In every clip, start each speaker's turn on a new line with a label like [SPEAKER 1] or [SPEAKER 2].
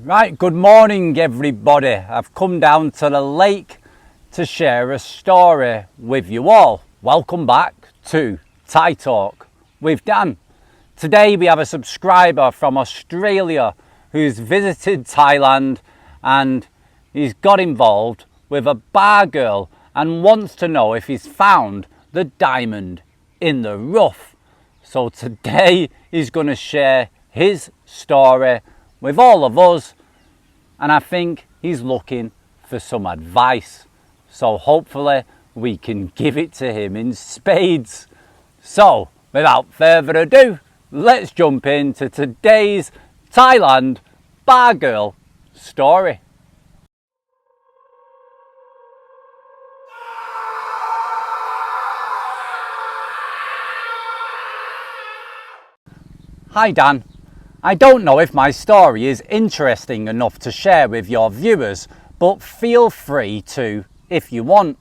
[SPEAKER 1] Right, good morning everybody. I've come down to the lake to share a story with you all. Welcome back to Thai Talk with Dan. Today we have a subscriber from Australia who's visited Thailand and he's got involved with a bar girl and wants to know if he's found the diamond in the rough. So today he's going to share his story with all of us, and I think he's looking for some advice. So hopefully we can give it to him in spades. So without further ado, let's jump into today's Thailand bar girl story. Hi Dan. I don't know if my story is interesting enough to share with your viewers, but feel free to if you want.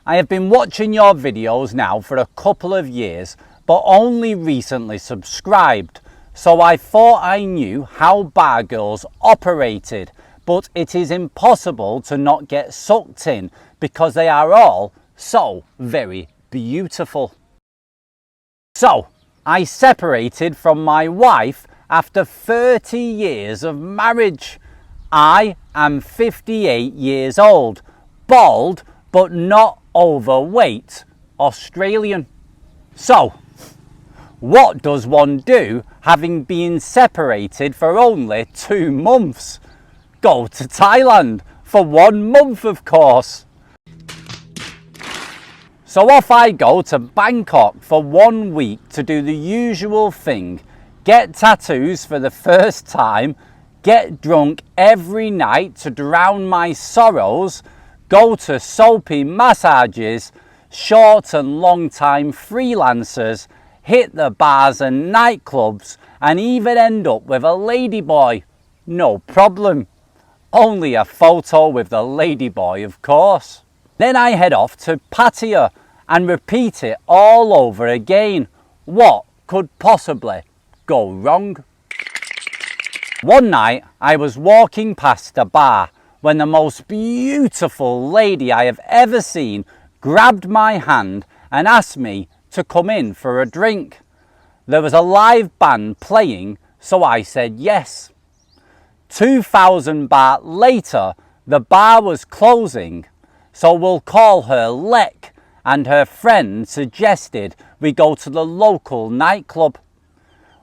[SPEAKER 1] I have been watching your videos now for a couple of years, but only recently subscribed, so I thought I knew how bar girls operated, but it is impossible to not get sucked in because they are all so very beautiful. So, I separated from my wife after 30 years of marriage. I am 58 years old, bald but not overweight, Australian. So, what does one do having been separated for only 2 months? Go to Thailand for 1 month, of course. So off I go to Bangkok for 1 week to do the usual thing. Get tattoos for the first time, get drunk every night to drown my sorrows, go to soapy massages, short and long time freelancers, hit the bars and nightclubs, and even end up with a ladyboy. No problem. Only a photo with the ladyboy, of course. Then I head off to Pattaya and repeat it all over again. What could possibly go wrong? One night I was walking past a bar when the most beautiful lady I have ever seen grabbed my hand and asked me to come in for a drink. There was a live band playing, so I said yes. 2,000 baht later, the bar was closing, so we'll call her Lek, and her friend suggested we go to the local nightclub.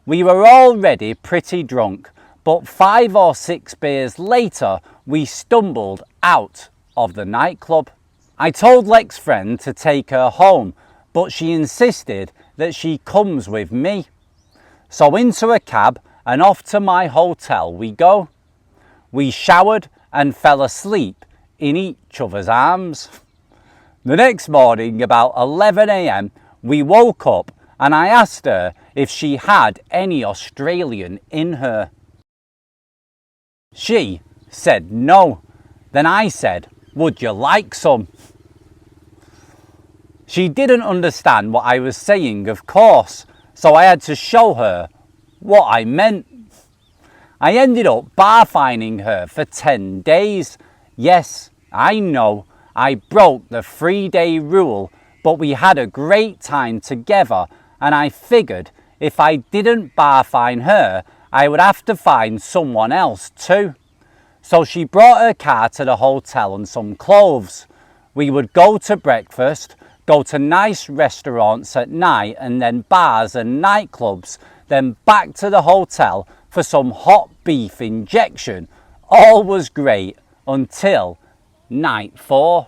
[SPEAKER 1] We were already pretty drunk, but 5 or 6 beers later, we stumbled out of the nightclub. I told Lek's friend to take her home, but she insisted that she comes with me. So into a cab and off to my hotel we go. We showered and fell asleep in each other's arms. The next morning, about 11 a.m, we woke up and I asked her if she had any Australian in her. She said no. Then I said, would you like some? She didn't understand what I was saying, of course, so I had to show her what I meant. I ended up bar-fining her for 10 days. Yes, I know, I broke the 3-day rule, but we had a great time together, and I figured if I didn't bar-fine her, I would have to find someone else too. So she brought her car to the hotel and some clothes. We would go to breakfast, go to nice restaurants at night, and then bars and nightclubs, then back to the hotel for some hot beef injection. All was great until night 4.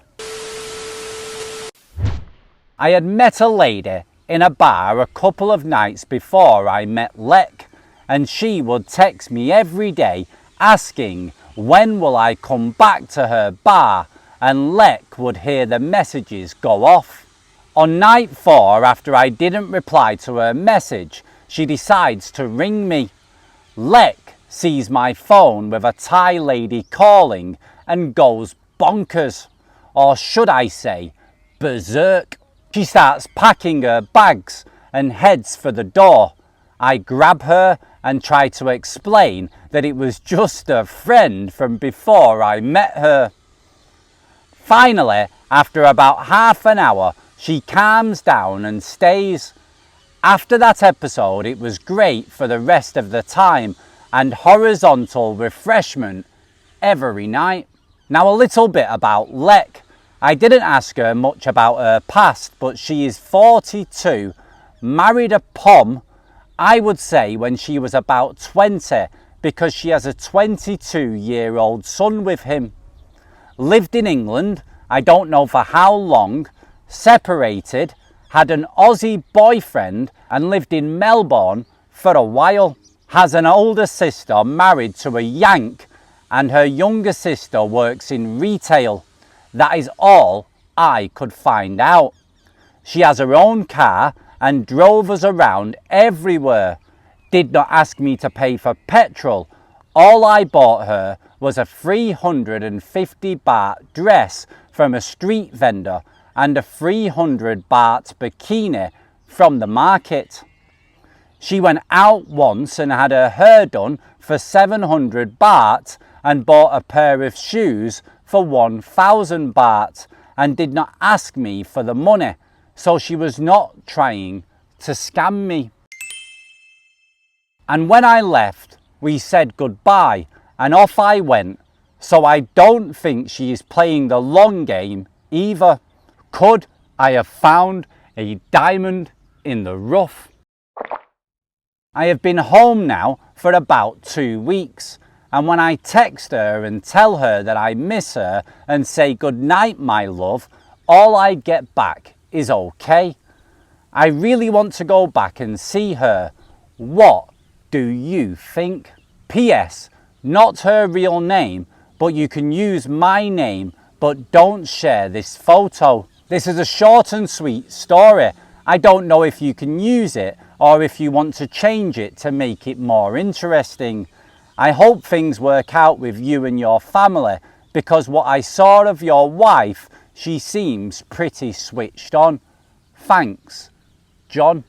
[SPEAKER 1] I had met a lady in a bar a couple of nights before I met Lek, and she would text me every day asking when will I come back to her bar, and Lek would hear the messages go off. On night 4, after I didn't reply to her message, she decides to ring me. Lek sees my phone with a Thai lady calling and goes bonkers, or should I say berserk. She starts packing her bags and heads for the door. I grab her and try to explain that it was just a friend from before I met her. Finally, after about half an hour, she calms down and stays. After that episode, it was great for the rest of the time and horizontal refreshment every night. Now a little bit about Lek. I didn't ask her much about her past, but she is 42, married a Pom, I would say when she was about 20, because she has a 22-year-old son with him. Lived in England, I don't know for how long, separated, had an Aussie boyfriend and lived in Melbourne for a while. Has an older sister married to a Yank, and her younger sister works in retail. That is all I could find out. She has her own car and drove us around everywhere. Did not ask me to pay for petrol. All I bought her was a 350 baht dress from a street vendor and a 300 baht bikini from the market. She went out once and had her hair done for 700 baht and bought a pair of shoes for 1,000 baht and did not ask me for the money, so she was not trying to scam me. And when I left, we said goodbye and off I went, so I don't think she is playing the long game either. Could I have found a diamond in the rough? I have been home now for about 2 weeks, and when I text her and tell her that I miss her and say good night my love, all I get back is okay. I really want to go back and see her. What do you think? P.S. Not her real name, but you can use my name, but don't share this photo. This is a short and sweet story. I don't know if you can use it or if you want to change it to make it more interesting. I hope things work out with you and your family, because what I saw of your wife, she seems pretty switched on. Thanks, John.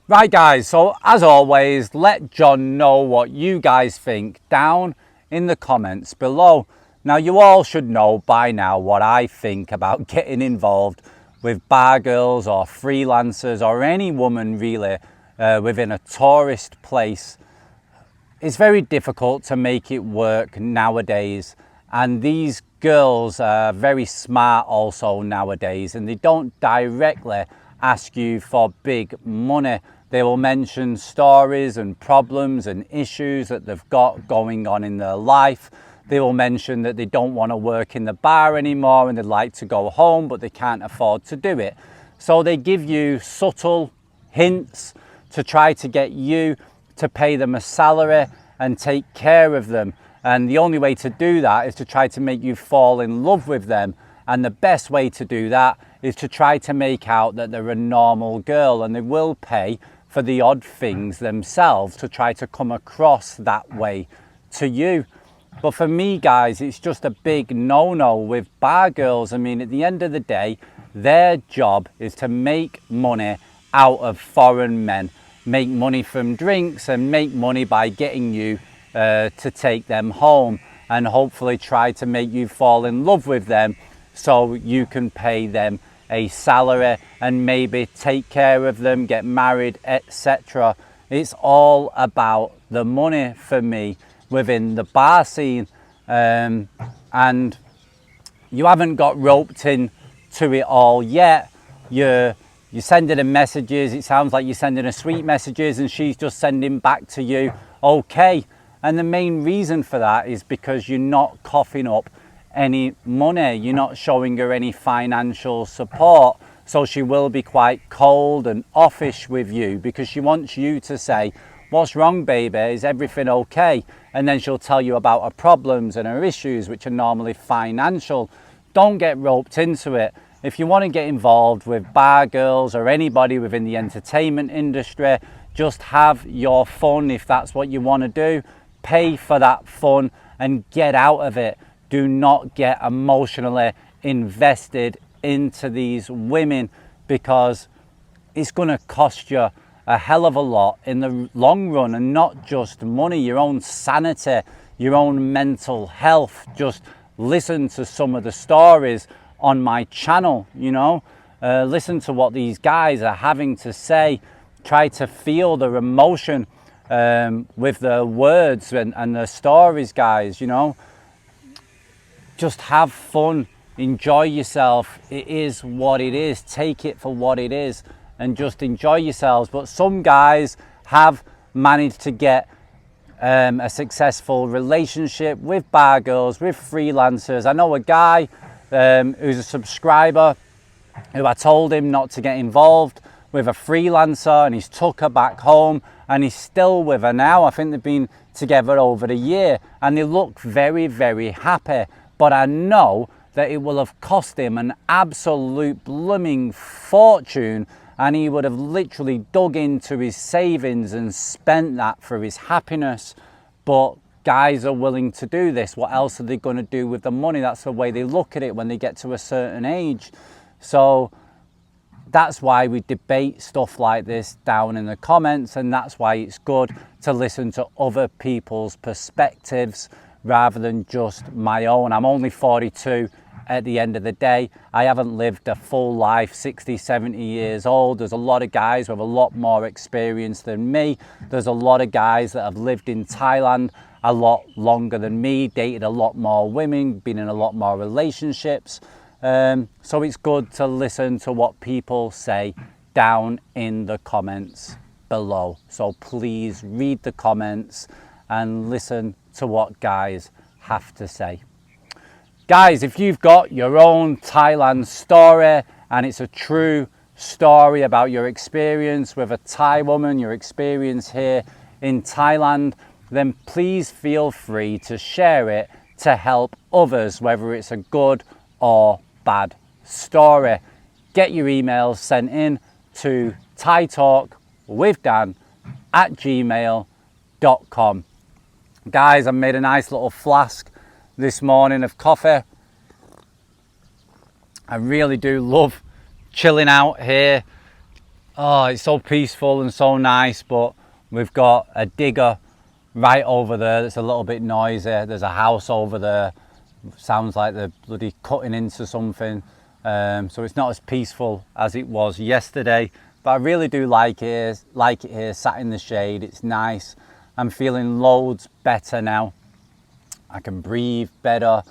[SPEAKER 1] Right guys, so as always, let John know what you guys think down in the comments below. Now you all should know by now what I think about getting involved with bar girls or freelancers or any woman really within a tourist place. It's very difficult to make it work nowadays, and these girls are very smart also nowadays, and they don't directly ask you for big money. They will mention stories and problems and issues that they've got going on in their life. They will mention that they don't want to work in the bar anymore and they'd like to go home, but they can't afford to do it. So they give you subtle hints to try to get you to pay them a salary and take care of them. And the only way to do that is to try to make you fall in love with them. And the best way to do that is to try to make out that they're a normal girl, and they will pay for the odd things themselves to try to come across that way to you. But for me guys, it's just a big no-no with bar girls. I mean, at the end of the day, their job is to make money out of foreign men, make money from drinks and make money by getting you to take them home and hopefully try to make you fall in love with them so you can pay them a salary and maybe take care of them, get married, etc. It's all about the money for me within the bar scene, and you haven't got roped in to it all yet. You're sending her messages, it sounds like you're sending her sweet messages and she's just sending back to you okay. And the main reason for that is because you're not coughing up any money, you're not showing her any financial support, so she will be quite cold and offish with you because she wants you to say, what's wrong baby, is everything okay? And then she'll tell you about her problems and her issues, which are normally financial. Don't get roped into it. If you want to get involved with bar girls or anybody within the entertainment industry, just have your fun. If that's what you want to do, pay for that fun and get out of it. Do not get emotionally invested into these women, because it's going to cost you a hell of a lot in the long run, and not just money, your own sanity, your own mental health. Just listen to some of the stories on my channel, you know, listen to what these guys are having to say, try to feel their emotion with their words and their stories, guys. You know, just have fun, enjoy yourself. It is what it is. Take it for what it is and just enjoy yourselves. But some guys have managed to get a successful relationship with bar girls, with freelancers. I know a guy who's a subscriber who I told him not to get involved with a freelancer, and he's took her back home and he's still with her now. I think they've been together over a year and they look very, very happy. But I know that it will have cost him an absolute blooming fortune, and he would have literally dug into his savings and spent that for his happiness. But guys are willing to do this. What else are they going to do with the money? That's the way they look at it when they get to a certain age. So that's why we debate stuff like this down in the comments, and that's why it's good to listen to other people's perspectives rather than just my own. I'm only 42 at the end of the day. I haven't lived a full life, 60, 70 years old. There's a lot of guys with a lot more experience than me. There's a lot of guys that have lived in Thailand a lot longer than me, dated a lot more women, been in a lot more relationships. So it's good to listen to what people say down in the comments below. So please read the comments and listen to what guys have to say. Guys, if you've got your own Thailand story and it's a true story about your experience with a Thai woman, your experience here in Thailand, then please feel free to share it to help others, whether it's a good or bad story. Get your emails sent in to thaitalkwithdan@gmail.com. Guys, I made a nice little flask this morning of coffee. I really do love chilling out here. Oh, it's so peaceful and so nice, but we've got a digger right over there that's a little bit noisy. There's a house over there. Sounds like they're bloody cutting into something. So it's not as peaceful as it was yesterday, but I really do like it here, sat in the shade. It's nice. I'm feeling loads better now. I can breathe better.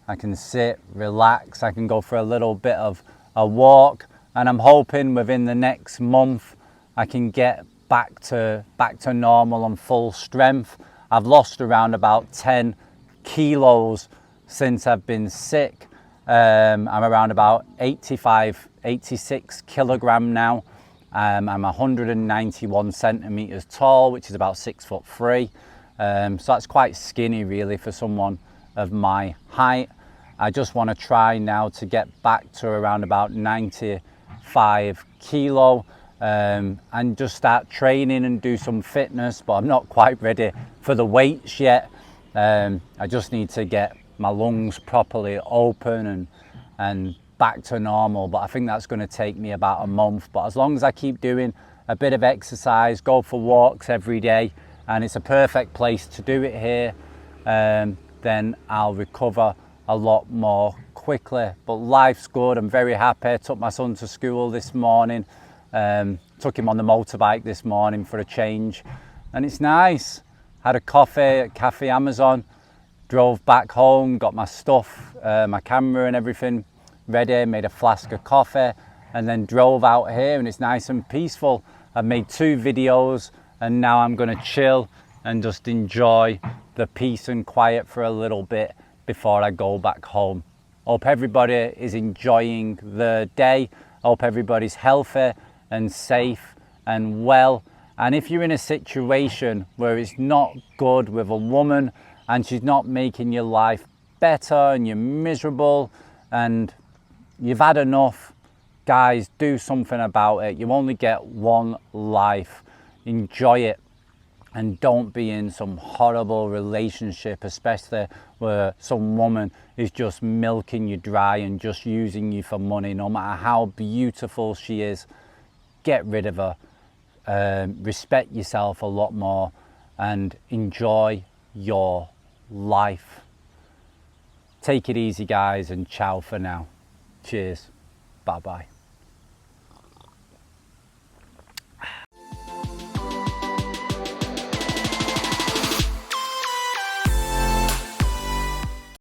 [SPEAKER 1] I can sit, relax. I can go for a little bit of a walk, and I'm hoping within the next month I can get back to normal and full strength. I've lost around about 10 kilos since I've been sick. I'm around about 85, 86 kilogram now. I'm 191 centimeters tall, which is about 6'3". So that's quite skinny really for someone of my height. I just want to try now to get back to around about 95 kilo and just start training and do some fitness, but I'm not quite ready for the weights yet. I just need to get my lungs properly open and back to normal, but I think that's going to take me about a month. But as long as I keep doing a bit of exercise, go for walks every day, and it's a perfect place to do it here, then I'll recover a lot more quickly. But life's good. I'm very happy. Took my son to school this morning, took him on the motorbike this morning for a change, and it's nice. Had a coffee at Cafe Amazon, drove back home, got my stuff, my camera and everything ready, made a flask of coffee, and then drove out here, and it's nice and peaceful. I've made 2 videos, and now I'm going to chill and just enjoy the peace and quiet for a little bit before I go back home. Hope everybody is enjoying the day. Hope everybody's healthy and safe and well. And if you're in a situation where it's not good with a woman and she's not making your life better and you're miserable and you've had enough, guys, do something about it. You only get one life. Enjoy it. And don't be in some horrible relationship, especially where some woman is just milking you dry and just using you for money. No matter how beautiful she is, get rid of her. Respect yourself a lot more and enjoy your life. Take it easy, guys, and ciao for now. Cheers. Bye bye.